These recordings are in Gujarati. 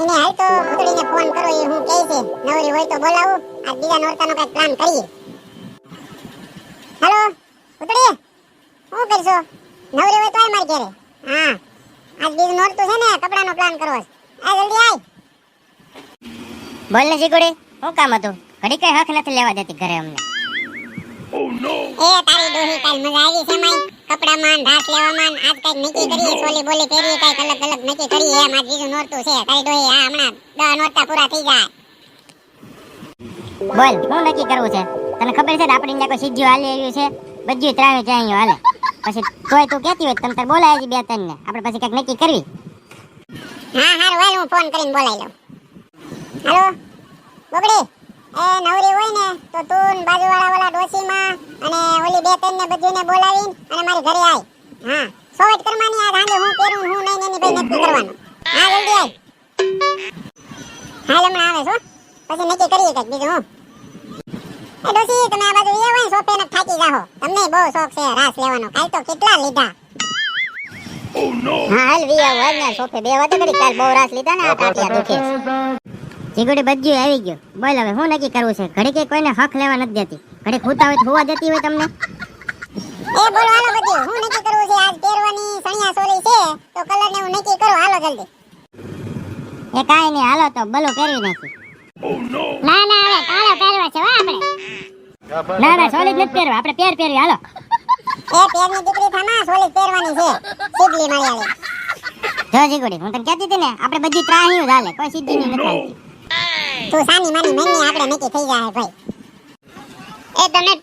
એને હાલ તો ભૂતડીને ફોન કરો એ હું કહે છે નવરી હોય તો બોલાવું આ બીજા નોરતાનો કઈક પ્લાન કરીએ. હેલો ભૂતડી શું કરશો? નવરી હોય તો આય મારી ઘરે. હા આજ બીજું નોરતું છે ને કપડાનો પ્લાન કરવો છે. આ જલ્દી આય. બોલ ને શીકુડી, શું કામ હતું? ઘડી કઈ હક નથી લેવા દેતી ઘરે અમને. એ તારી ડોહી કાલ મજા આવી છે માઈ કપડામાં ઢાસ લેવામાં આજ કઈક નક્કી કરીએ સોલી બોલી પહેરીએ કઈક અલગ અલગ નક્કી કરીએ એમ આજ બીજું નોરતું છે તારી ડોહી આ હમણાં 10 નોરતા પૂરા થઈ જાય. બોલ શું નક્કી કરવું છે? તને ખબર છે ને આપણે અહીંયા કોઈ સીધું હાલી આવ્યું છે, બધું ત્રાણું ચાહ્યું હાલે. પછી તોય તું કહેતી હોય તમ તાર બોલાય છે બે ત્રણ ને આપણે પછી કંઈક નક્કી કરવી. હા હારું હાલ હું ફોન કરીને બોલાવી લઉં. હેલો બોગડી એ નવરી હોય ને તો તું બાજુવાળા ઓલા ડોસીમાં અને ઓલી બે ત્રણ ને બધીને બોલાવીને અને મારી ઘરે આય. હા સોટ કરવાની આ રાંધે હું પહેરું હું નહીં એની ભાઈ નક્કી કરવાનું. હા જલ્દી આય. હાલ હમણાં આવે છો પછી નક્કી કરીએ કંઈક બીજું હું. એ ડોસી તમે આ બાજુ એ હોય સોફે ને થાકી જાહો. તમને બહુ શોખ છે રાસ લેવાનો. કાલ તો કેટલા લીધા. હા હાલ વી આવ ને સોફે બે વાતે કરી કાલ બહુ રાસ લીધા ને આ ટાટિયા દુખે છે. ચીકુડી બધું આવી ગયું. બોલ હવે શું નક્કી કરવું છે? ઘડી કે કોઈને હક લેવા નથી દેતી. ઘડી ખૂતા હોય તો હોવા દેતી હોય તમને. એ બોલો હાલો બધું હું નક્કી કરવું છે આજ પહેરવાની સણિયા સોલી છે તો કલર ને હું નક્કી કરું હાલો જલ્દી. એ કાઈ નહીં હાલો તો બલો પહેરવી નાખી. ના ના હવે કાળો પહેરવા છે હો આપણે. ના સોલી જ નથી પહેરવા આપણે પહેરવી હાલો. એ પેરની દીકરી થામા સોલી પહેરવાની છે સીધલી માળિયાળી. જો ચીકુડી હું તને કહેતી હતી ને આપણે બધી ત્રાહીયું જ હાલે કોઈ સીધી નહીં નથી હાલતી. તું સાની માની મેની આપણે નક્કી થઈ જાય ભાઈ. એ તમે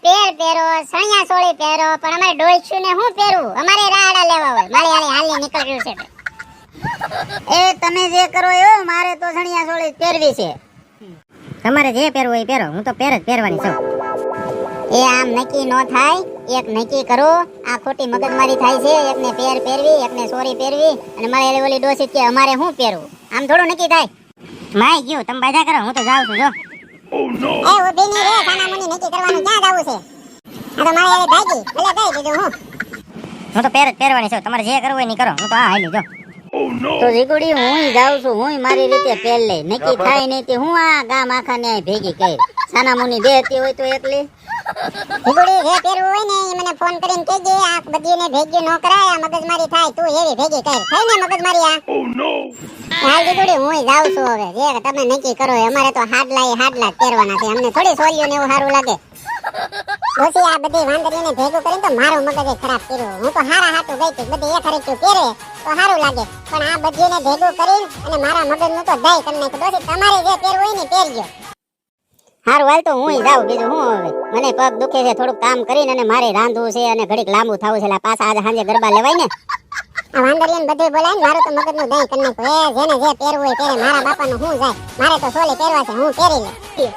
પહેરો સણિયા સોળી પહેરો પણ અમારે ડોઈશું ને હું પહેરું અમારે રાહડા લેવા હોય માળિયાળી હાલી નીકળ્યું છે. એ તમે જે કરો એવું મારે તો સણિયા સોળી પહેરવી છે. તમારે જે પહેરવું હોય પહેરો હું તો પહેરવાની છું. એ આમ નક્કી ન થાય. એક નક્કી કરો આ ખોટી મગજમારી થાય છે. એકને પહેરવી એકને સોરી પહેરવી અને મારે ઓલી ડોસી કે અમારે શું પહેરવું આમ થોડું નક્કી થાય. માય ગયું તમે બાજા કરો હું તો જાઉં છું જો. એ ઉભી ની રે સાના મુની નક્કી કરવાનું ક્યાં જાવું છે? આ તો માળિયાળી ભાગી ભલે ગઈ બીજું હું તો પહેરવાની છું. તમારે જે કરવું હોય ની કરો હું તો આ હાલી જો. તો જીગુડી હું જાઉં છું હું મારી રીતે પહેર લઈ નક્કી થાય નહીં તે હું આ ગામ આખા ને ભેગી કરી સાના મુની બેહતી હોય તો એકલી. ભીગુડી જે પહેરવું હોય ને એ મને ફોન કરીને કહેજે આ બધીને ભેગી ન કરાય આ મગજમારી થાય તું એવી ભેગી કર થઈ ને મગજમારી આ. હાલ ભીગુડી હું જાઉં છું હવે જે તમે નક્કી કરો અમારે તો હાડલા જ પહેરવાના છે અમને થોડી સોલ્યું ને એવું સારું લાગે. ઓછી આ બધી વાંદરીને ભેગું કરીને તો મારું મગજ ખરાબ કર્યું. હું તો હારા હાટું ગઈ હતી બધી એક હરીચું પહેરે તો સારું લાગે પણ આ બધીને ભેગું કરીને અને મારા મગજનું તો દઈ તમને કીધું તમારે જે પહેરવું હોય ને પહેરજો. હારું હાલ તો હું જાઉં બીજું હું હવે મને પગ દુખે છે થોડું કામ કરીને અને મારે રાંધવું છે અને ઘડીક લાંબુ થવું છે પાછા આજે સાંજે ગરબા લેવાય ને. આ વાંદરીને બધું બોલાય ને મારું તો મગજનું દહીં કરી નાખ્યું. જેને જે પહેરવું હોય પહેરે મારા બાપાનું હું જાય મારે તો સોલી પહેરવા છે હું પહેરી લે.